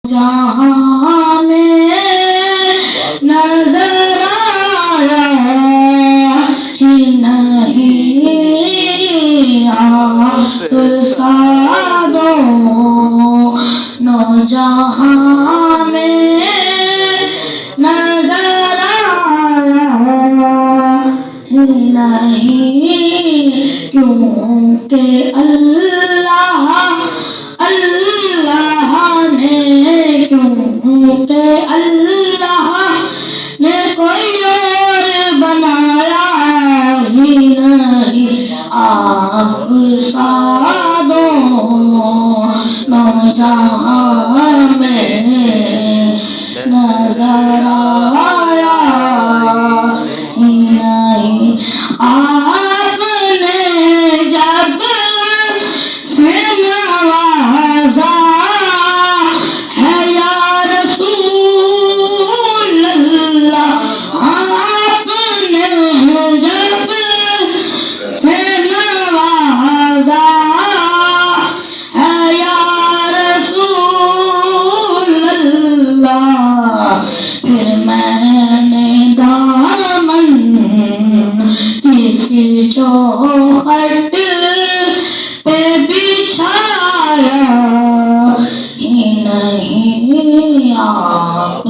جہاں میں نظر آیا ہی نہیں آپ سادوں نو جہاں میں نظر آیا ہی نہیں کیونکہ کیونکہ اللہ نے کوئی اور بنایا ہی نہیں آپ سادوں نو جہاں میں نظر آیا ہی نہیں آپ نے جب سے نوازا پھر میں نے دامن کسی چوکھٹ پہ بچھایا ہی نہیں آپ